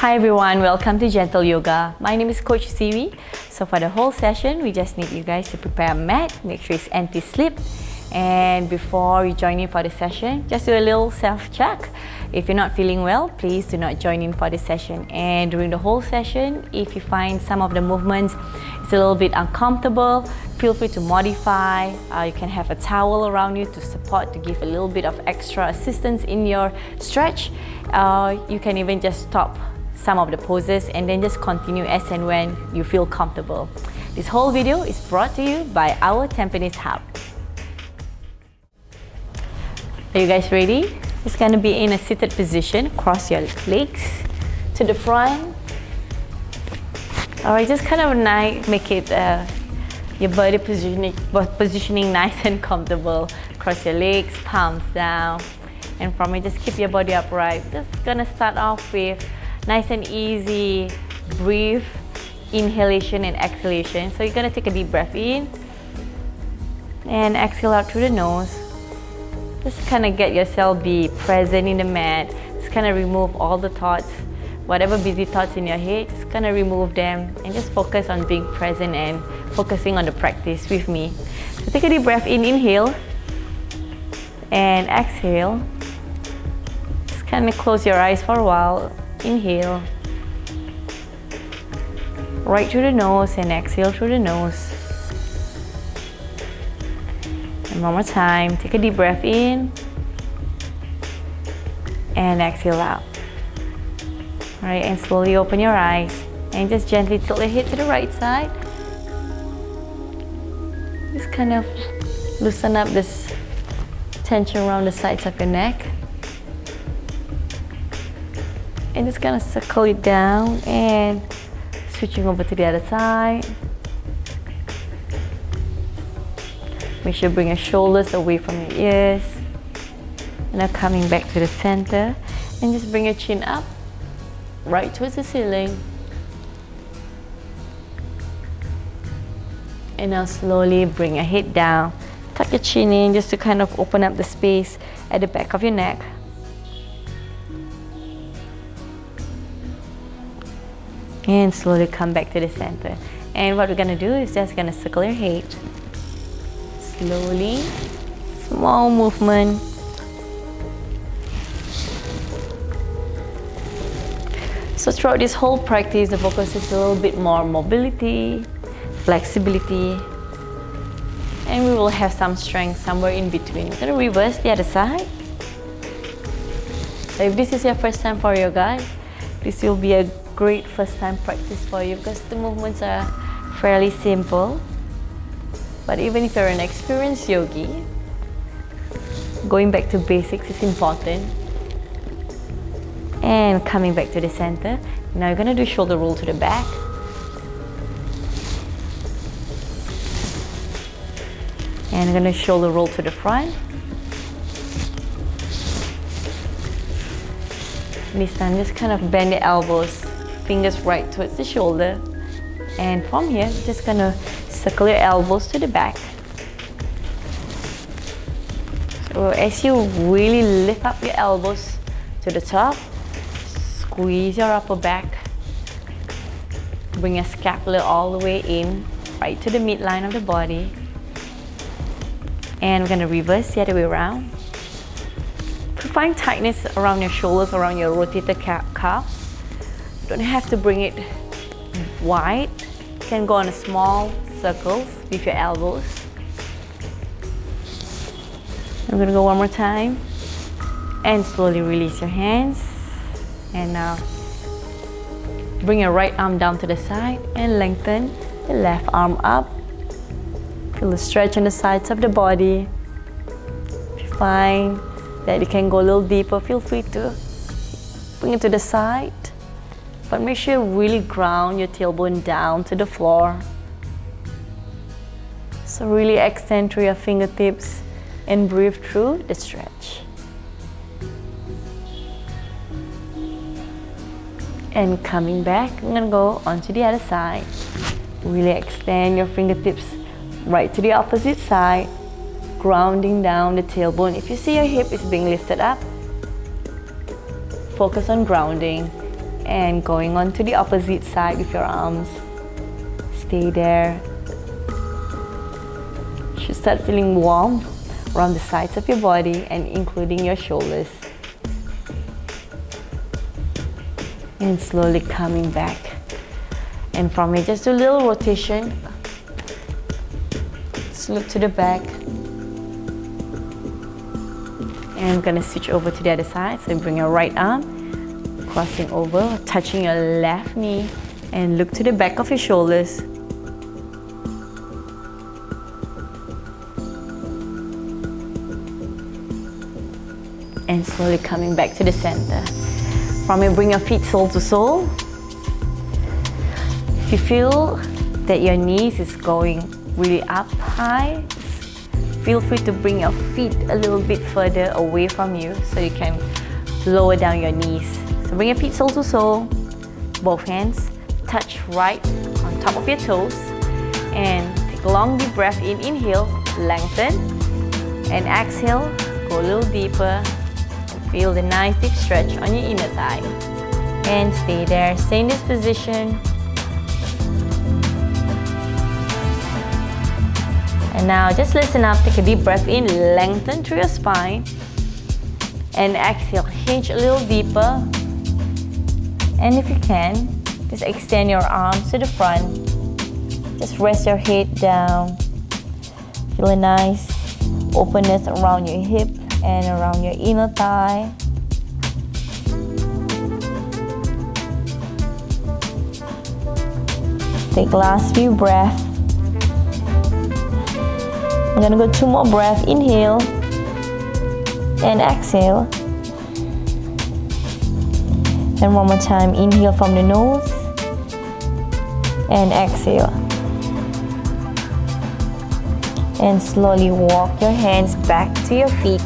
Hi everyone, welcome to Gentle Yoga. My name is Coach Zhywee. So for the whole session, we just need you guys to prepare a mat, make sure it's anti-slip. And before you join in for the session, just do a little self-check. If you're not feeling well, please do not join in for the session. And during the whole session, if you find some of the movements is a little bit uncomfortable, feel free to modify. You can have a towel around you to support, to give a little bit of extra assistance in your stretch. You can even just stop some of the poses and then just continue as and when you feel comfortable. This whole video is brought to you by our Tampines Hub. Are you guys ready? It's going to be in a seated position. Cross your legs to the front. Alright, just kind of make it your body positioning nice and comfortable. Cross your legs, palms down. And from it, just keep your body upright. Just gonna start off with nice and easy breathe, inhalation and exhalation. So you're gonna take a deep breath in and exhale out through the nose. Just kind of get yourself be present in the mat. Just kind of remove all the thoughts, whatever busy thoughts in your head, just kind of remove them and just focus on being present and focusing on the practice with me. So take a deep breath in, inhale and exhale. Just kind of close your eyes for a while. Inhale right through the nose and exhale through the nose. And one more time, take a deep breath in and exhale out. All right, and slowly open your eyes and just gently tilt your head to the right side. Just kind of loosen up this tension around the sides of your neck. And just kind of circle it down and switching over to the other side. Make sure you bring your shoulders away from your ears. And now coming back to the center and just bring your chin up right towards the ceiling. And now slowly bring your head down. Tuck your chin in just to kind of open up the space at the back of your neck. And slowly come back to the center. And what we're gonna do is just gonna circle your head. Slowly, small movement. So throughout this whole practice, the focus is a little bit more mobility, flexibility, and we will have some strength somewhere in between. We're gonna reverse the other side. So if this is your first time for yoga, this will be a great first time practice for you because the movements are fairly simple. But even if you're an experienced yogi, going back to basics is important. And coming back to the center. Now you're gonna do shoulder roll to the back. And you're gonna shoulder roll to the front. This time just kind of bend the elbows, fingers right towards the shoulder. And from here, just gonna circle your elbows to the back. So as you really lift up your elbows to the top, squeeze your upper back. Bring your scapula all the way in, right to the midline of the body. And we're gonna reverse the other way around. If you find tightness around your shoulders, around your rotator cuff, you don't have to bring it wide. You can go on a small circles with your elbows. I'm gonna go one more time and slowly release your hands. And now bring your right arm down to the side and lengthen the left arm up. Feel the stretch on the sides of the body. If you find that you can go a little deeper, feel free to bring it to the side. But make sure you really ground your tailbone down to the floor. So really extend through your fingertips and breathe through the stretch. And coming back, I'm gonna go onto the other side. Really extend your fingertips right to the opposite side, grounding down the tailbone. If you see your hip is being lifted up, focus on grounding. And going on to the opposite side with your arms. Stay there. You should start feeling warm around the sides of your body and including your shoulders. And slowly coming back. And from here, just do a little rotation. Just look to the back. And I'm gonna switch over to the other side. So bring your right arm, crossing over, touching your left knee, and look to the back of your shoulders. And slowly coming back to the center. From here, bring your feet sole to sole. If you feel that your knees is going really up high, feel free to bring your feet a little bit further away from you so you can lower down your knees. So bring your feet sole to sole, both hands touch right on top of your toes, and take a long deep breath in. Inhale, lengthen, and exhale, go a little deeper. Feel the nice deep stretch on your inner thigh. And stay there. Stay in this position. And now just listen up. Take a deep breath in. Lengthen through your spine. And exhale. Hinge a little deeper. And if you can, just extend your arms to the front. Just rest your head down. Feel a nice openness around your hip and around your inner thigh. Take last few breaths. I'm gonna go 2 more breaths. Inhale and exhale. And one more time. Inhale from the nose and exhale. And slowly walk your hands back to your feet.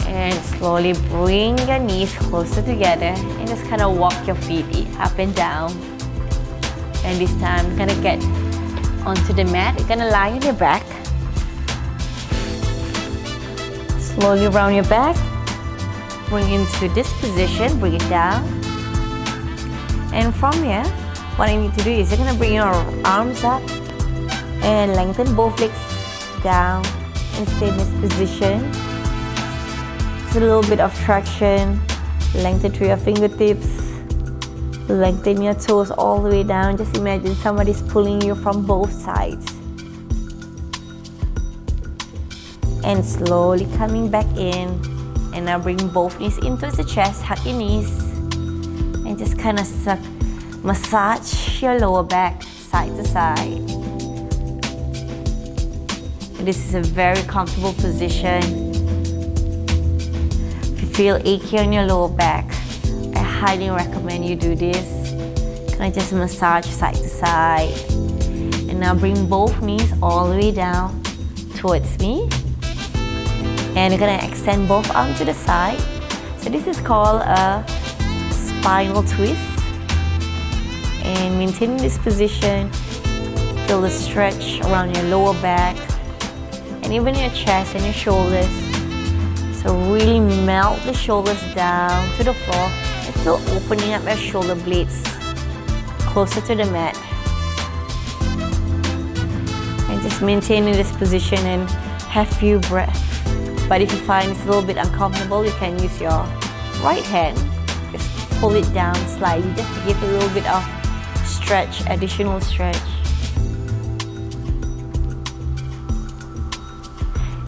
And slowly bring your knees closer together and just kind of walk your feet up and down. And this time, you're gonna get onto the mat. You're gonna lie on your back. Slowly round your back. Bring into this position, bring it down. And from here, what I need to do is you're gonna bring your arms up and lengthen both legs down and stay in this position. A little bit of traction. Lengthen through your fingertips. Lengthen your toes all the way down. Just imagine somebody's pulling you from both sides. And slowly coming back in. And now bring both knees into the chest. Hug your knees. And just kind of massage your lower back side to side. This is a very comfortable position. Feel achy on your lower back, I highly recommend you do this. Can I just massage side to side? And now bring both knees all the way down towards me. And you're gonna extend both arms to the side. So this is called a spinal twist. And maintaining this position, feel the stretch around your lower back and even your chest and your shoulders. So really melt the shoulders down to the floor and still opening up your shoulder blades closer to the mat. And just maintaining this position and have few breaths. But if you find it's a little bit uncomfortable, you can use your right hand. Just pull it down slightly just to give a little bit of stretch, additional stretch.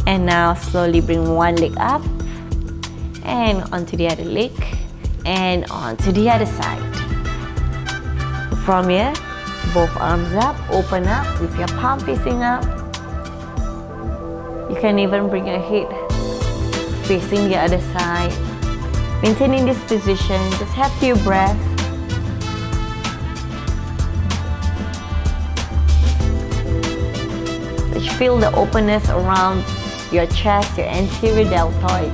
And now slowly bring one leg up and onto the other leg and onto the other side. From here, both arms up, open up with your palm facing up. You can even bring your head facing the other side. Maintaining this position, just have few breaths. Just feel the openness around your chest, your anterior deltoid.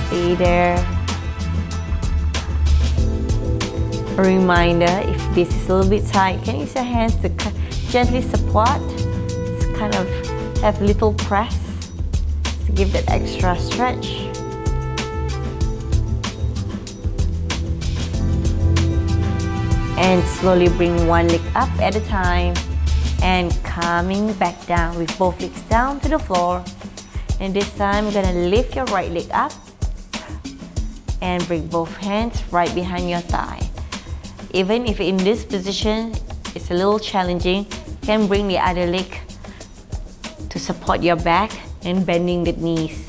Stay there. A reminder, if this is a little bit tight, you can use your hands to gently support. Just kind of have a little press to give that extra stretch. And slowly bring one leg up at a time and coming back down with both legs down to the floor. And this time you're gonna lift your right leg up and bring both hands right behind your thigh. Even if in this position it's a little challenging, you can bring the other leg to support your back and bending the knees.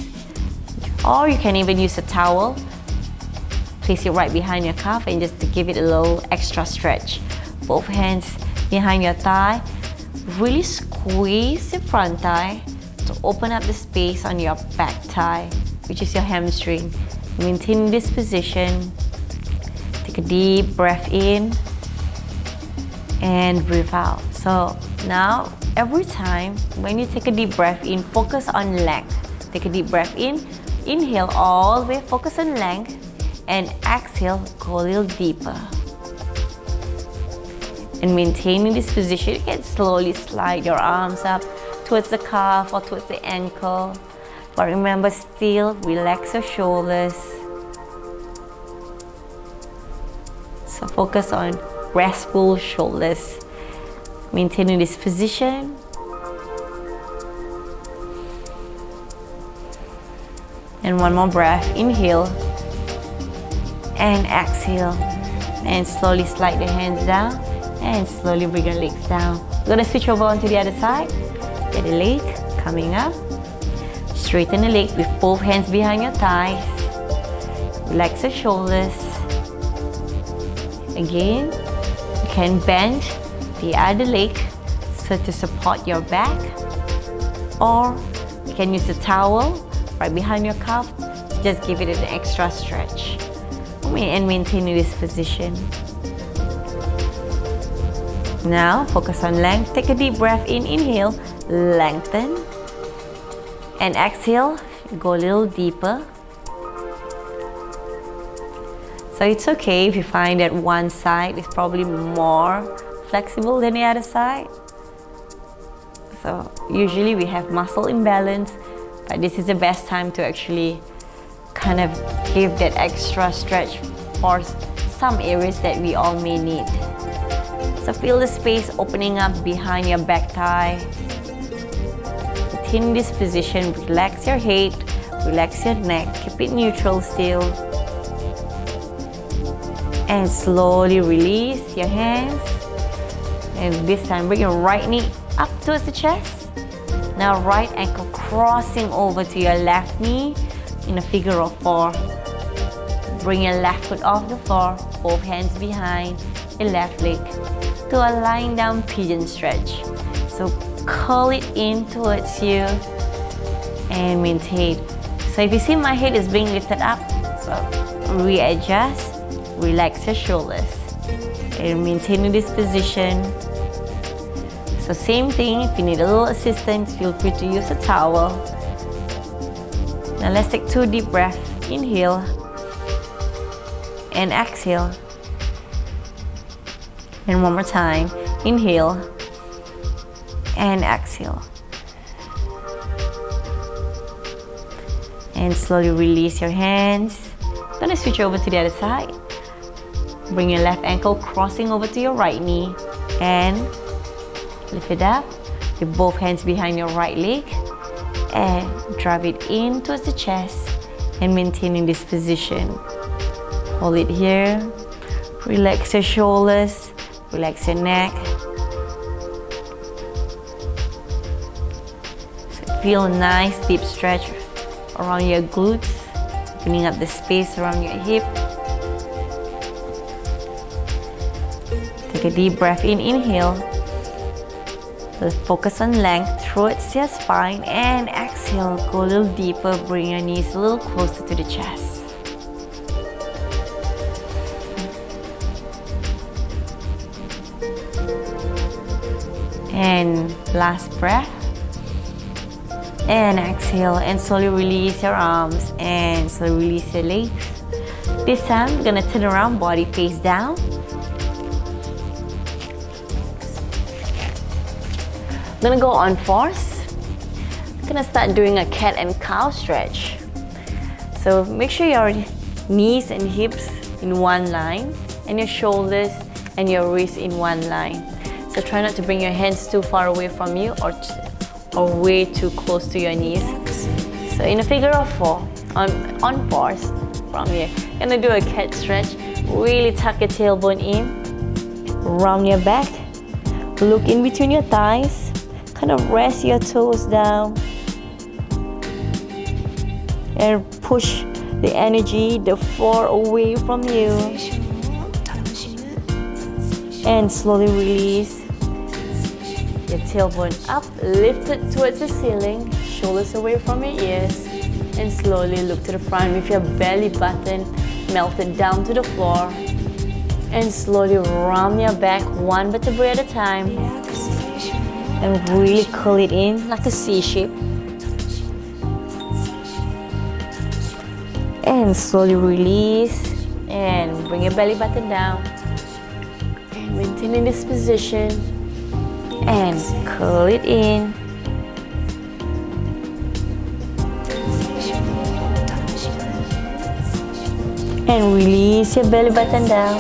Or you can even use a towel. Place it right behind your calf and just to give it a little extra stretch. Both hands behind your thigh. Really squeeze the front thigh to open up the space on your back thigh, which is your hamstring. Maintain this position. Take a deep breath in and breathe out. So now, every time when you take a deep breath in, focus on length. Take a deep breath in, inhale all the way, focus on length, and exhale, go a little deeper. And maintaining this position, you can slowly slide your arms up towards the calf or towards the ankle. But remember, still relax your shoulders. So focus on restful shoulders. Maintaining this position. And one more breath, inhale. And exhale, and slowly slide the hands down and slowly bring your legs down. We're gonna switch over onto the other side. Get the leg coming up. Straighten the leg with both hands behind your thighs. Relax your shoulders. Again, you can bend the other leg so to support your back, or you can use a towel right behind your calf to just give it an extra stretch. And maintain this position. Now focus on length. Take a deep breath in, inhale, lengthen, and exhale, go a little deeper. So it's okay if you find that one side is probably more flexible than the other side. So usually we have muscle imbalance, but this is the best time to actually kind of give that extra stretch for some areas that we all may need. So feel the space opening up behind your back thigh. Maintain this position, relax your head, relax your neck, keep it neutral still. And slowly release your hands. And this time bring your right knee up towards the chest. Now right ankle crossing over to your left knee in a figure of 4. Bring your left foot off the floor, both hands behind your left leg to a lying down pigeon stretch. So curl it in towards you and maintain. So if you see my head is being lifted up, so readjust, relax your shoulders and maintain this position. So same thing, if you need a little assistance, feel free to use a towel. Now let's take 2 deep breaths. Inhale and exhale. And one more time. Inhale and exhale. And slowly release your hands. I'm gonna switch over to the other side. Bring your left ankle crossing over to your right knee and lift it up with both hands behind your right leg and drive it in towards the chest and maintaining this position. Hold it here. Relax your shoulders, relax your neck. So feel a nice deep stretch around your glutes, opening up the space around your hip. Take a deep breath in, inhale. Let's focus on length towards your spine and exhale. Go a little deeper, bring your knees a little closer to the chest. And last breath. And exhale and slowly release your arms and slowly release your legs. This time we're gonna turn around, body face down. I'm gonna go on 4s. I'm gonna start doing a cat and cow stretch. So make sure your knees and hips in one line and your shoulders and your wrist in one line. So try not to bring your hands too far away from you or way too close to your knees. So in a figure of 4, on 4s from here, gonna do a cat stretch. Really tuck your tailbone in, round your back, look in between your thighs, kind of rest your toes down, and push the energy, the floor away from you, and slowly release your tailbone up, lift it towards the ceiling, shoulders away from your ears, and slowly look to the front with your belly button melted down to the floor, and slowly round your back one vertebrae at a time, and really curl it in like a C shape. And slowly release and bring your belly button down, and maintaining this position and curl it in. And release your belly button down,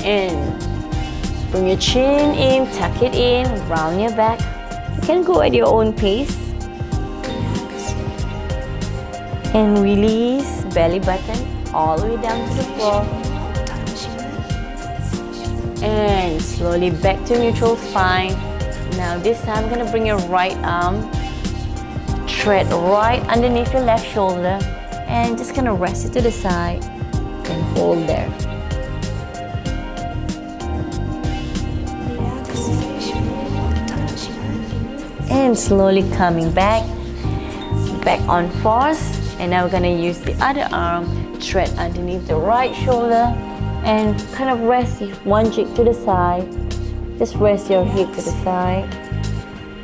and bring your chin in, tuck it in, round your back. You can go at your own pace. And release belly button all the way down to the floor. And slowly back to neutral spine. Now this time I'm going to bring your right arm, thread right underneath your left shoulder, and just going to rest it to the side and hold there. And slowly coming back on 4s. And now we're going to use the other arm, thread underneath the right shoulder, and kind of rest one cheek to the side. Just rest your hip to the side.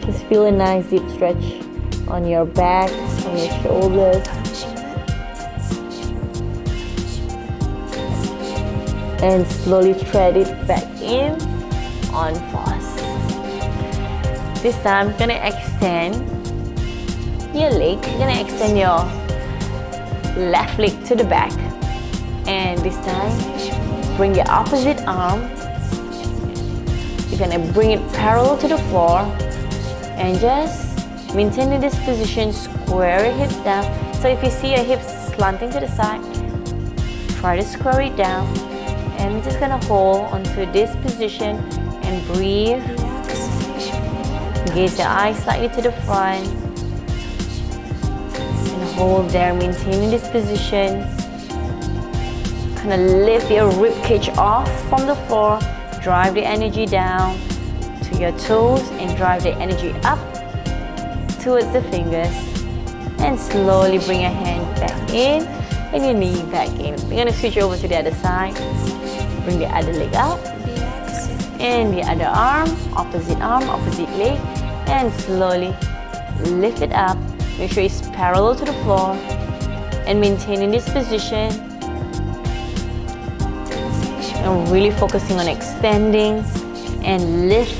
Just feel a nice deep stretch on your back, on your shoulders. And slowly thread it back in on 4s. This time, I'm going to extend your leg. You're going to extend your left leg to the back, and this time bring your opposite arm. You're gonna bring it parallel to the floor, and just maintaining this position, square your hips down. So if you see your hips slanting to the side, try to square it down, and we're just gonna hold onto this position and breathe. Gaze your eyes slightly to the front. Hold there, maintaining this position. Kind of lift your rib cage off from the floor. Drive the energy down to your toes and drive the energy up towards the fingers. And slowly bring your hand back in and your knee back in. We're going to switch over to the other side. Bring the other leg out. And the other arm, opposite leg. And slowly lift it up. Make sure it's parallel to the floor, and maintaining this position, and really focusing on extending and lift.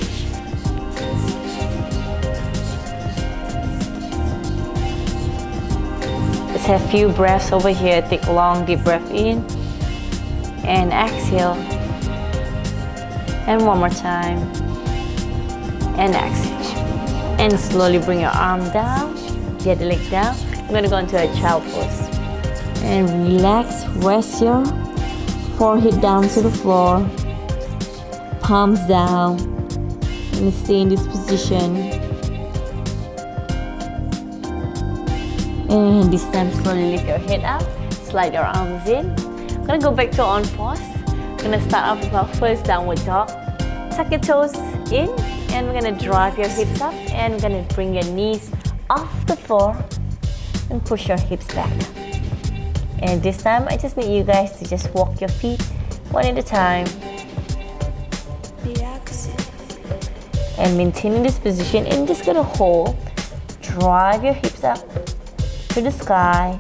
Let's have a few breaths over here. Take a long deep breath in and exhale, and one more time, and exhale, and slowly bring your arm down. Get the leg down. I'm going to go into a child pose. And relax, rest your forehead down to the floor, palms down, and stay in this position. And this time slowly lift your head up, slide your arms in. I'm going to go back to on 4s. I'm going to start off with our first downward dog. Tuck your toes in, and we're going to drive your hips up, and we're going to bring your knees off the floor and push your hips back. And this time I just need you guys to just walk your feet one at a time, and maintaining this position, and just gonna hold. Drive your hips up to the sky,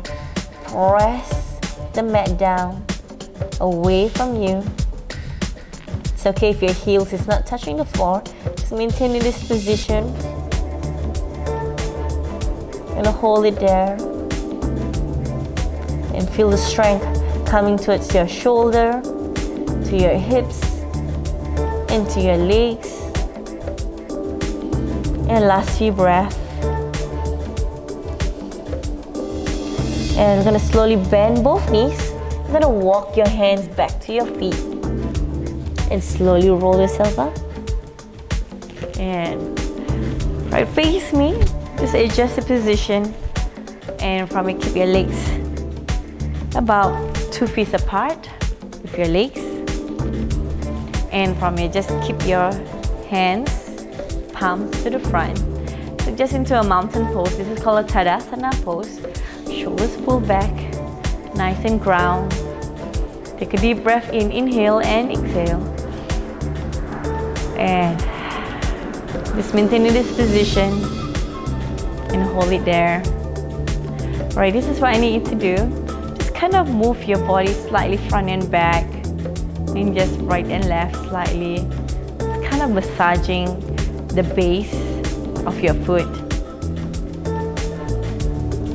press the mat down away from you. It's okay if your heels is not touching the floor. Just maintaining this position. Gonna hold it there and feel the strength coming towards your shoulder, to your hips, into your legs. And last few breaths. And we're gonna slowly bend both knees. You're gonna walk your hands back to your feet and slowly roll yourself up. And right face me, just adjust the position, and from it keep your legs about 2 feet apart with your legs. And from it just keep your hands palms to the front. So just into a mountain pose. This is called a Tadasana pose. Shoulders pull back, nice and ground. Take a deep breath in, inhale and exhale. And just maintain this position and hold it there. Right, this is what I need you to do. Just kind of move your body slightly front and back, and just right and left slightly. It's kind of massaging the base of your foot.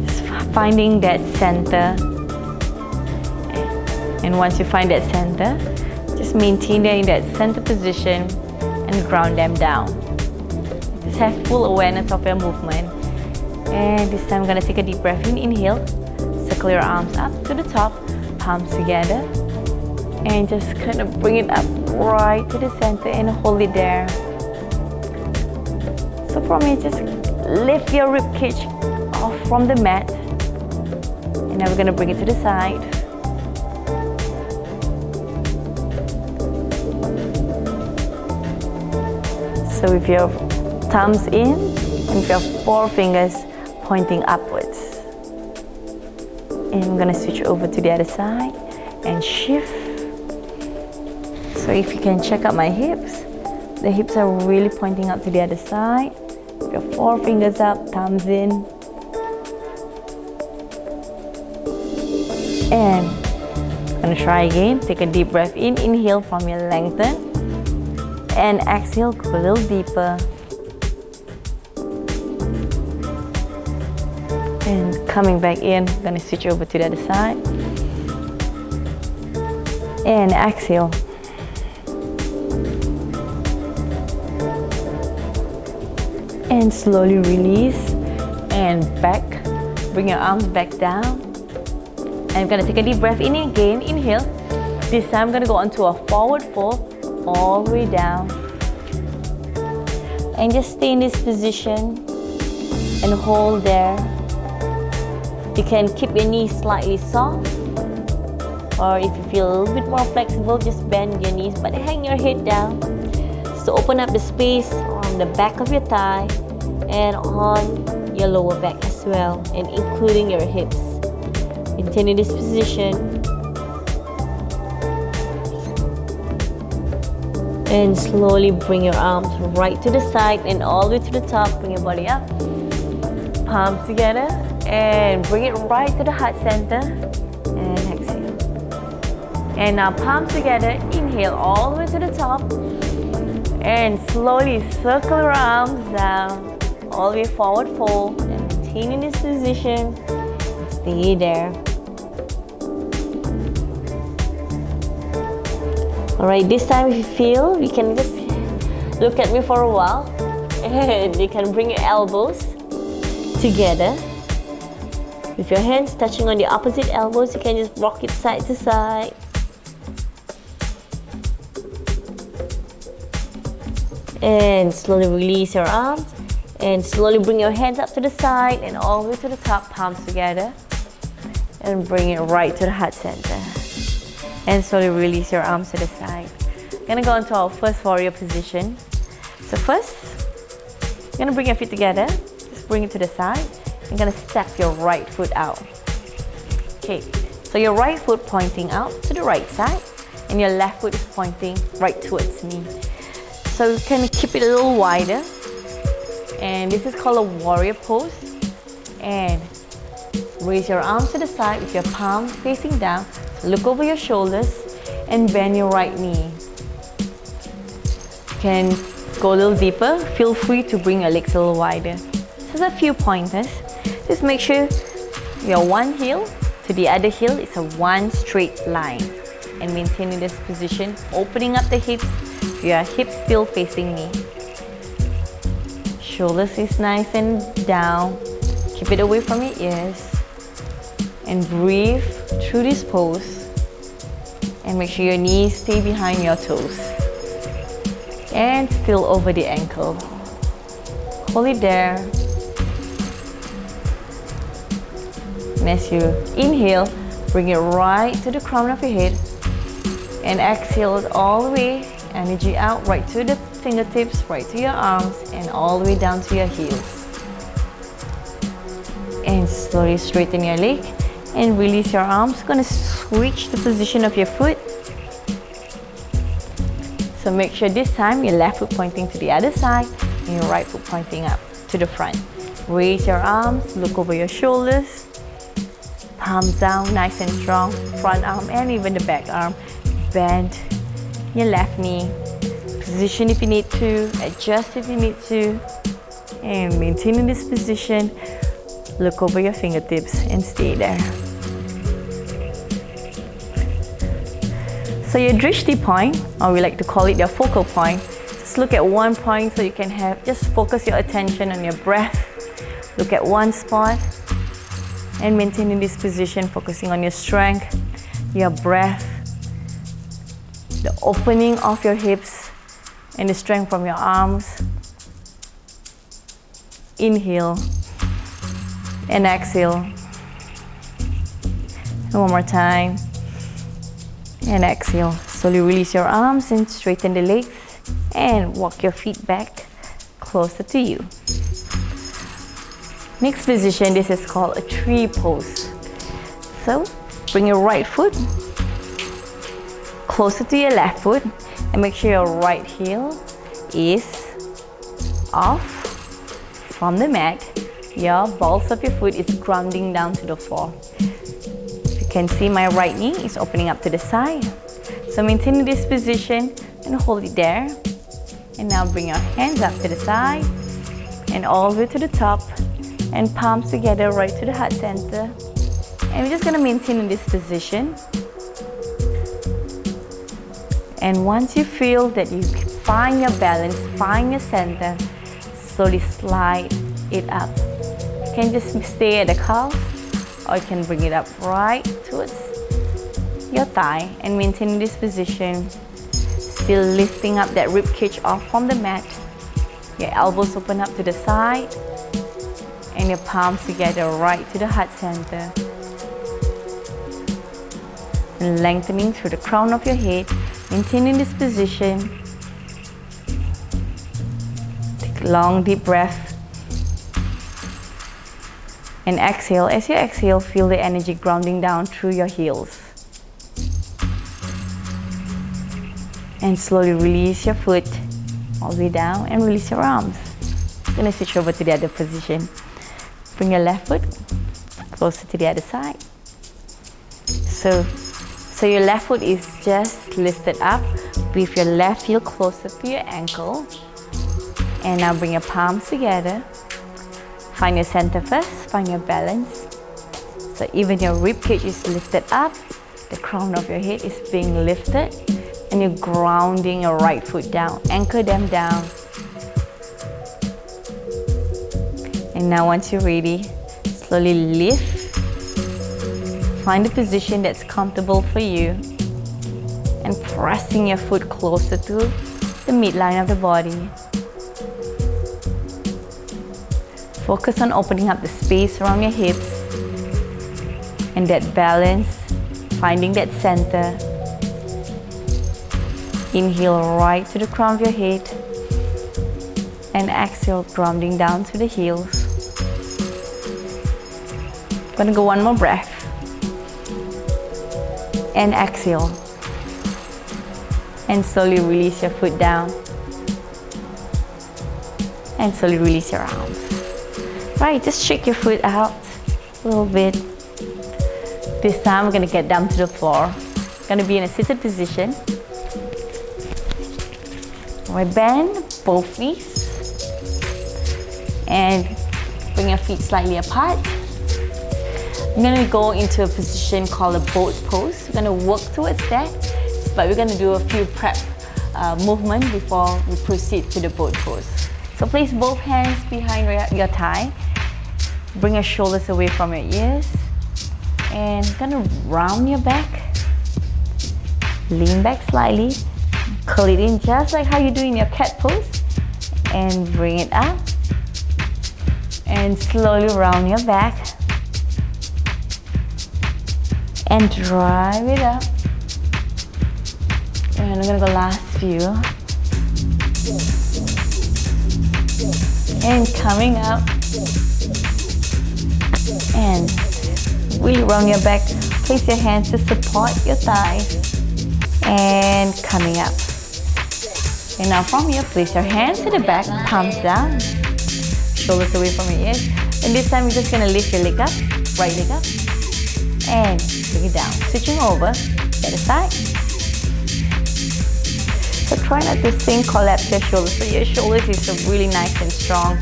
Just finding that center. And once you find that center, just maintain them in that center position and ground them down. Just have full awareness of your movement. And this time I'm gonna take a deep breath in, inhale. Circle your arms up to the top, palms together. And just kind of bring it up right to the center and hold it there. So from here, just lift your rib cage off from the mat. And now we're gonna bring it to the side. So with your thumbs in and with your 4 fingers pointing upwards. And I'm gonna switch over to the other side and shift. So if you can check out my hips, the hips are really pointing up to the other side. With your 4 fingers up, thumbs in. And I'm gonna try again. Take a deep breath in, inhale from your lengthen. And exhale, go a little deeper. And coming back in, I'm gonna switch over to the other side. And exhale. And slowly release. And back. Bring your arms back down. And I'm gonna take a deep breath in again, inhale. This time I'm gonna go onto a forward fold. All the way down, and just stay in this position and hold there. You can keep your knees slightly soft, or if you feel a little bit more flexible, just bend your knees but hang your head down. So open up the space on the back of your thigh and on your lower back as well, and including your hips. Maintain this position. And slowly bring your arms right to the side and all the way to the top. Bring your body up, palms together, and bring it right to the heart center. And exhale. And now palms together, inhale all the way to the top. And slowly circle your arms down, all the way forward fold, and maintain in this position. Stay there. Alright, this time if you feel, you can just look at me for a while. And you can bring your elbows together. With your hands touching on the opposite elbows, you can just rock it side to side. And slowly release your arms. And slowly bring your hands up to the side and all the way to the top, palms together. And bring it right to the heart center. And slowly release your arms to the side. We're gonna go into our first warrior position. So first, you're gonna bring your feet together. Just bring it to the side. You're gonna step your right foot out. Okay, so your right foot pointing out to the right side, and your left foot is pointing right towards me. So you can keep it a little wider. And this is called a warrior pose. And raise your arms to the side with your palms facing down. Look over your shoulders and bend your right knee. You can go a little deeper. Feel free to bring your legs a little wider. So there's a few pointers. Just make sure your one heel to the other heel is a one straight line. and maintaining this position, opening up the hips. Your hips still facing me. Shoulders is nice and down. Keep it away from your ears. And breathe through this pose. And make sure your knees stay behind your toes. And still over the ankle. Hold it there. And as you inhale, bring it right to the crown of your head. And exhale it all the way. Energy out right to the fingertips, right to your arms, and all the way down to your heels. And slowly straighten your leg and release your arms. Gonna switch the position of your foot. So make sure this time your left foot pointing to the other side and your right foot pointing up to the front. Raise your arms, look over your shoulders. Palms down, nice and strong. Front arm and even the back arm. Bend your left knee. Position if you need to, adjust if you need to. And maintaining this position, look over your fingertips and stay there. So your drishti point, or we like to call it your focal point, just look at one point so you can just focus your attention on your breath. Look at one spot and maintaining this position, focusing on your strength, your breath, the opening of your hips, and the strength from your arms. Inhale and exhale. And one more time. And exhale. Slowly release your arms and straighten the legs and walk your feet back closer to you. Next position, this is called a tree pose. So bring your right foot closer to your left foot and make sure your right heel is off from the mat. Your balls of your foot is grounding down to the floor. You can see my right knee is opening up to the side. So maintaining this position and hold it there. And now bring your hands up to the side and all the way to the top and palms together right to the heart center. And we're just gonna maintain in this position. And once you feel that you find your balance, find your center, slowly slide it up. You can just stay at the calf, or you can bring it up right towards your thigh and maintain this position. Still lifting up that rib cage off from the mat. Your elbows open up to the side and your palms together right to the heart center. And lengthening through the crown of your head, maintaining this position. Take a long deep breath. And exhale. As you exhale, feel the energy grounding down through your heels. And slowly release your foot all the way down and release your arms. I'm gonna switch over to the other position. Bring your left foot closer to the other side. So your left foot is just lifted up with your left heel closer to your ankle. And now bring your palms together. Find your center first, find your balance. So even your rib cage is lifted up, the crown of your head is being lifted, and you're grounding your right foot down. Anchor them down. And now once you're ready, slowly lift. Find a position that's comfortable for you. And pressing your foot closer to the midline of the body. Focus on opening up the space around your hips. And that balance, finding that center. Inhale right to the crown of your head. And exhale, grounding down to the heels. Gonna go one more breath. And exhale. And slowly release your foot down. And slowly release your arms. Right, just shake your foot out a little bit. This time we're gonna get down to the floor. Gonna be in a seated position. We bend both knees. And bring your feet slightly apart. I'm gonna go into a position called a boat pose. We're gonna work towards that, but we're gonna do a few prep movement before we proceed to the boat pose. So place both hands behind your thigh. Bring your shoulders away from your ears. And gonna round your back. Lean back slightly. Curl it in just like how you do in your cat pose. And bring it up. And slowly round your back. And drive it up. And I'm gonna go last few. And coming up. And really round your back. Place your hands to support your thighs. And coming up. And now from here, place your hands to the back, palms down. Shoulders away from your ears. And this time, we're just gonna lift your leg up, right leg up. And bring it down. Switching over, the other side. So try not to sink, collapse your shoulders. So your shoulders is really nice and strong.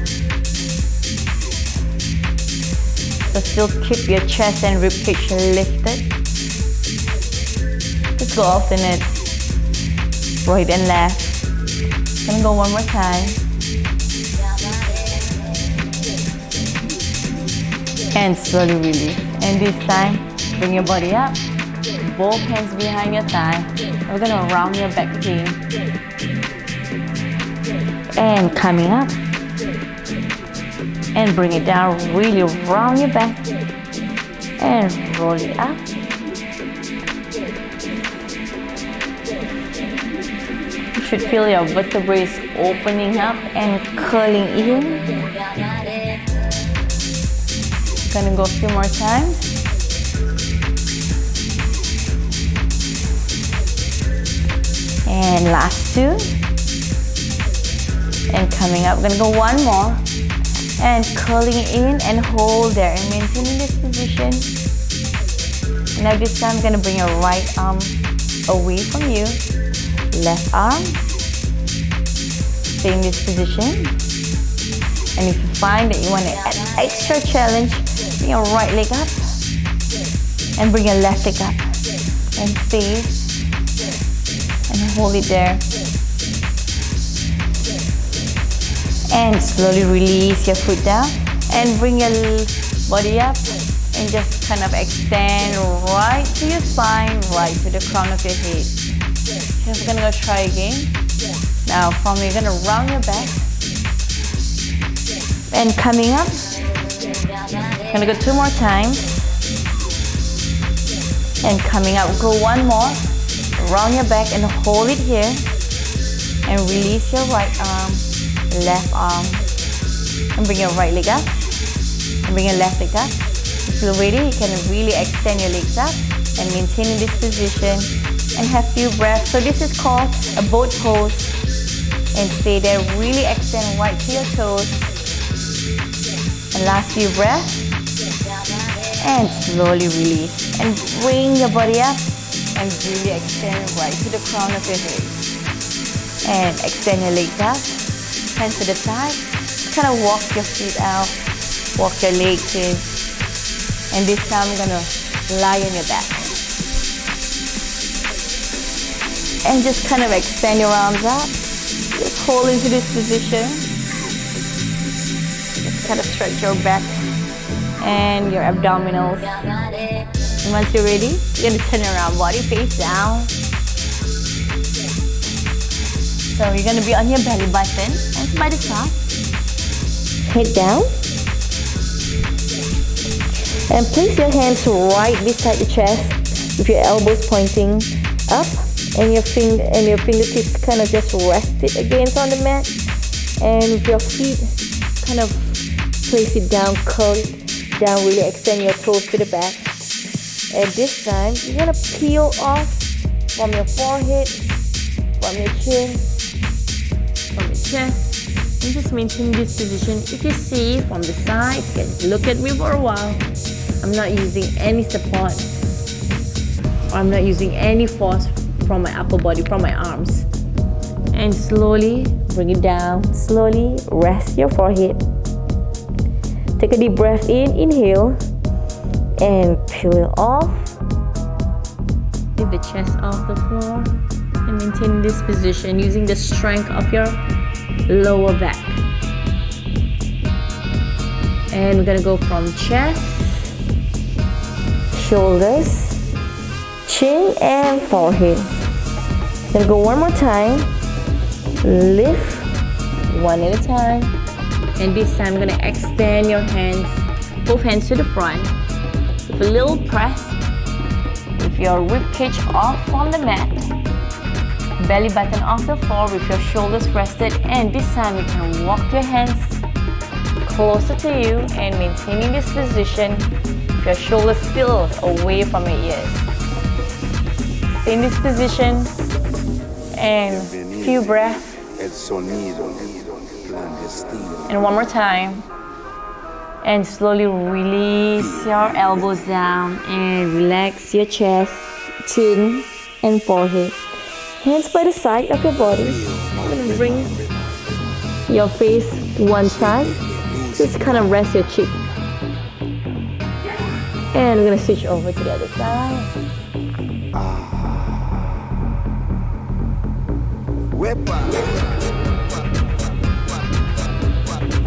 So still keep your chest and ribcage lifted. Just go alternate, right and left. Gonna go one more time. And slowly release. And this time, bring your body up. Both hands behind your thigh. We're gonna round your back again. And coming up. And bring it down, really round your back. And roll it up. You should feel your vertebrae opening up and curling in. Gonna go a few more times. And last two. And coming up, gonna go one more. And curling in and hold there and maintaining this position. Now this time I'm gonna bring your right arm away from you. Left arm. Stay in this position. And if you find that you want to add extra challenge, bring your right leg up. And bring your left leg up. And stay. And hold it there. And slowly release your foot down. And bring your body up. And just kind of extend right to your spine, right to the crown of your head. So we're gonna go try again. Now from here, you're gonna round your back. And coming up. Gonna go two more times. And coming up, go one more. Round your back and hold it here. And release your right arm, left arm. And bring your right leg up. And bring your left leg up. If you're ready, you can really extend your legs up and maintain this position and have few breaths. So this is called a boat pose. And stay there, really extend right to your toes. And last few breaths. And slowly release. And bring your body up and really extend right to the crown of your head. And extend your legs up. Hands to the side. Kind of walk your feet out. Walk your legs in. And this time I'm gonna lie on your back. And just kind of extend your arms up. Just hold into this position. Just kind of stretch your back and your abdominals. And once you're ready, you're gonna turn around, body face down. So you're gonna be on your belly button, hands by the side. Head down. And place your hands right beside the chest with your elbows pointing up and your fingertips kind of just rested against on the mat. And with your feet, kind of place it down, curl it down, really extend your toes to the back. And this time, you're gonna peel off from your forehead, from your chin, from your chest. And just maintain this position. If you see from the side, you can look at me for a while. I'm not using any support. I'm not using any force from my upper body, from my arms. And slowly bring it down. Slowly rest your forehead. Take a deep breath in, inhale. and peel it off. Lift the chest off the floor and maintain this position using the strength of your lower back. And we're gonna go from chest, shoulders, chin, and forehead. Gonna go one more time. Lift one at a time. And this time I'm gonna extend your hands, both hands to the front. With a little press. With your rib cage off from the mat. Belly button off the floor with your shoulders rested. And this time you can walk your hands closer to you and maintaining this position with your shoulders still away from your ears. Stay in this position and few breaths. And one more time. And slowly release your elbows down and relax your chest, chin, and forehead. Hands by the side of your body. I'm going to bring your face to one side. Just kind of rest your cheek. And we're going to switch over to the other side.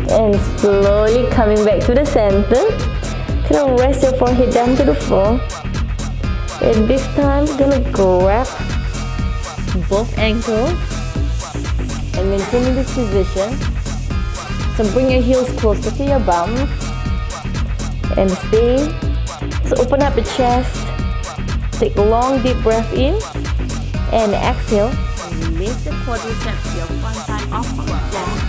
And slowly coming back to the center. Kind of rest your forehead down to the floor. And this time, we're going to grab both ankles and maintaining this position. So bring your heels closer to your bum and stay. So open up the chest. Take a long deep breath in and exhale. Lift the quadriceps to your front side off of the floor.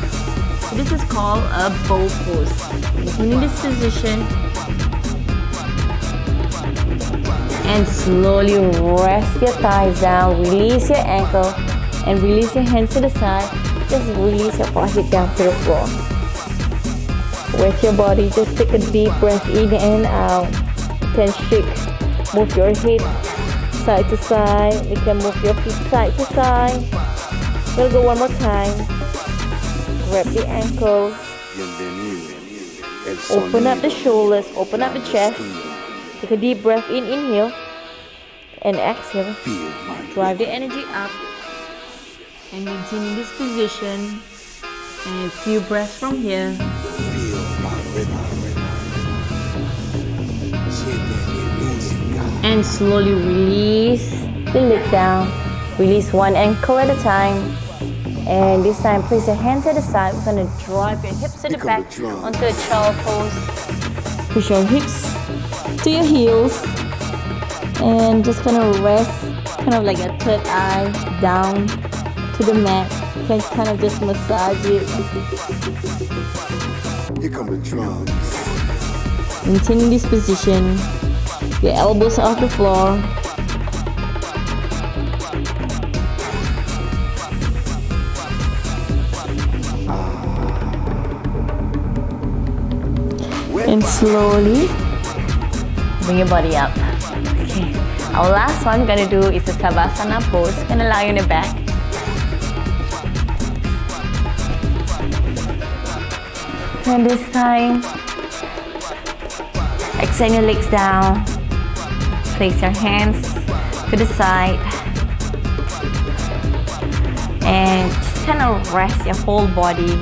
So this is called a bow pose. Maintaining this position and slowly rest your thighs down. Release your ankle and release your hands to the side. Just release your forehead down to the floor. Rest your body. Just take a deep breath in and out. You can shake. Move your head side to side. You can move your feet side to side. We'll go one more time. Grab the ankles. Open up the shoulders. Open up the chest. Take a deep breath in. Inhale. And exhale. Drive the energy up. And maintaining this position. And a few breaths from here. And slowly release the leg down. Release one ankle at a time. And this time, place your hands at the side. We're going to drive your hips to the back onto a child pose. Push your hips to your heels. And just kind of rest, kind of like a third eye down to the mat. You can kind of just massage it. Here come the drums. Maintaining this position. Your elbows off the floor. And slowly bring your body up. Okay. Our last one we're gonna do is a Savasana pose. Gonna lie on your back. And this time, extend your legs down. Place your hands to the side. And just kind of rest your whole body.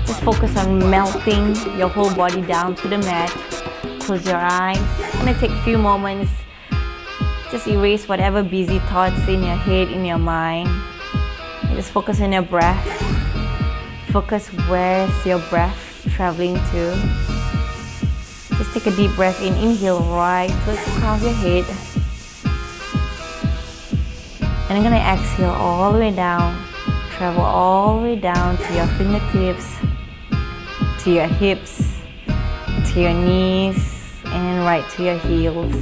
Just focus on melting your whole body down to the mat. Close your eyes. I'm gonna take a few moments. Just erase whatever busy thoughts in your head, in your mind. And just focus on your breath. Focus where's your breath traveling to. Just take a deep breath in. Inhale right towards the crown of your head. And I'm gonna exhale all the way down. Travel all the way down to your fingertips, to your hips, to your knees, and right to your heels.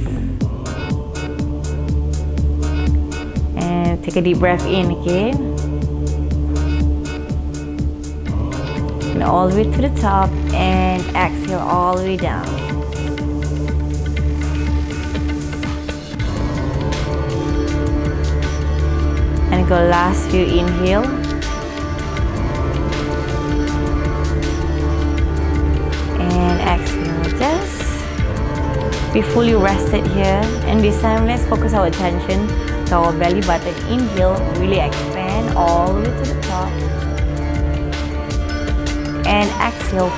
And take a deep breath in again. And all the way to the top, and exhale all the way down. And go last few inhale. And exhale. Just Be fully rested here, and this time let's focus our attention to our belly button. Inhale, really expand all the way to the top, and exhale,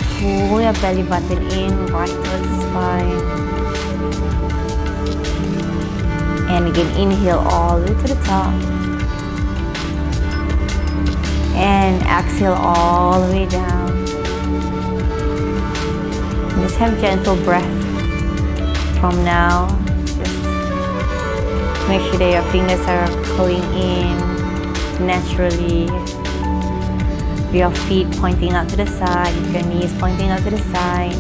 pull your belly button in right towards the spine, and again inhale all the way to the top, and exhale all the way down. Just have gentle breath. From now, just make sure that your fingers are pulling in naturally. Your feet pointing out to the side, your knees pointing out to the side.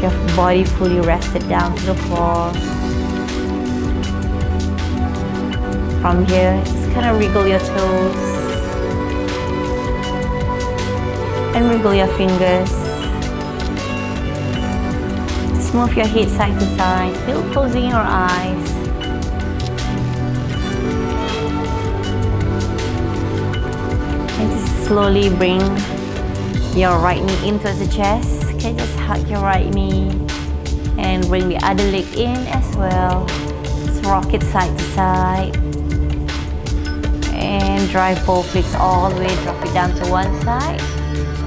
Your body fully rested down to the floor. From here, just kind of wriggle your toes and wriggle your fingers. Move your head side to side, still closing your eyes. And just slowly bring your right knee in towards the chest. Okay, just hug your right knee and bring the other leg in as well. Just rock it side to side. And drive both legs all the way, drop it down to one side.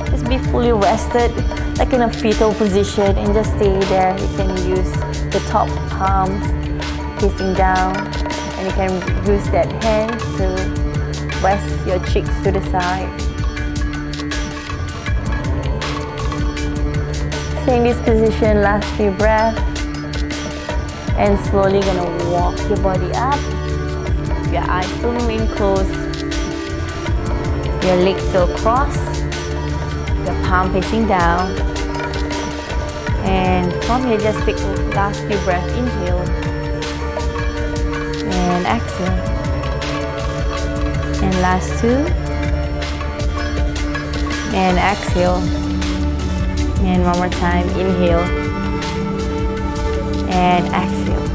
Just be fully rested, like in a fetal position, and just stay there. You can use the top palms facing down, and you can use that hand to rest your cheeks to the side. Stay in this position, last few breaths, and slowly gonna walk your body up. Your eyes still remain closed, your legs still crossed, your palm facing down. And from here, just take the last few breaths. Inhale and exhale, and last two, and exhale, and one more time. Inhale and exhale.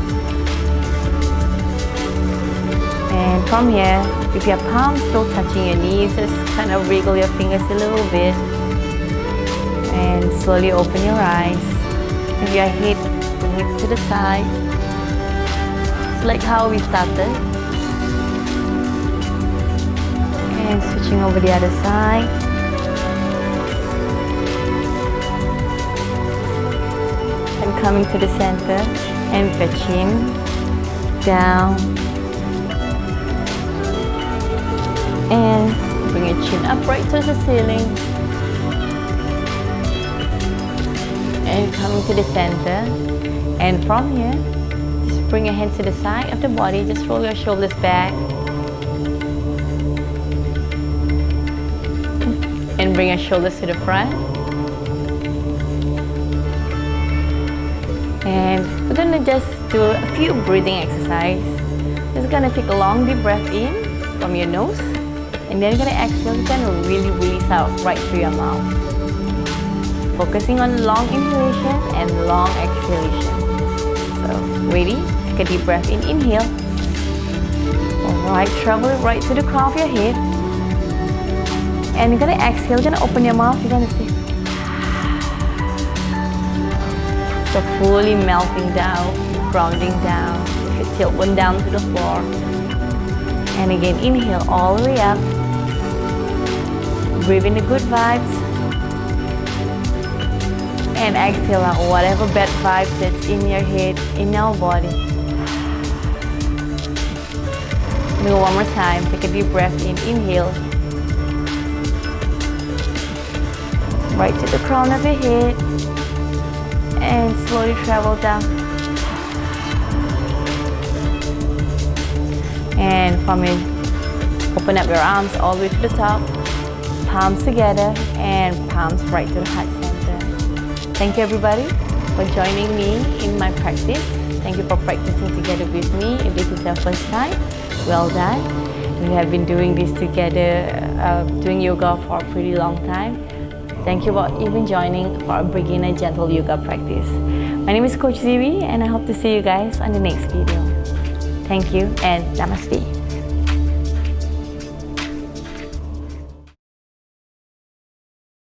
And from here, if your palms still touching your knees, just kind of wriggle your fingers a little bit and slowly open your eyes. If your head, bring it to the side. It's like how we started. And switching over the other side. And coming to the center, and with your chin down. And bring your chin up right towards the ceiling. And coming to the center, and from here, just bring your hands to the side of the body, just roll your shoulders back, and bring your shoulders to the front. And we're gonna just do a few breathing exercise. Just gonna take a long deep breath in from your nose, and then you're gonna exhale. You're gonna really release out right through your mouth. Focusing on long inhalation and long exhalation. So, ready? Take a deep breath in, inhale. Alright, travel it right to the crown of your head. And you're gonna exhale, you're gonna open your mouth, you're gonna say. So fully melting down, grounding down. You can tilt one down to the floor. And again, inhale all the way up. Breathe in the good vibes. And exhale out whatever bad vibes that's in your head, in your body. Do one more time. Take a deep breath in. Inhale. Right to the crown of your head. And slowly travel down. And from it, open up your arms all the way to the top. Palms together and palms right to the heart center. Thank you everybody for joining me in my practice. Thank you for practicing together with me. If this is your first time, well done. We have been doing this together, doing yoga for a pretty long time. Thank you for even joining for a beginner gentle yoga practice. My name is Coach Zhywee, and I hope to see you guys on the next video. Thank you and namaste.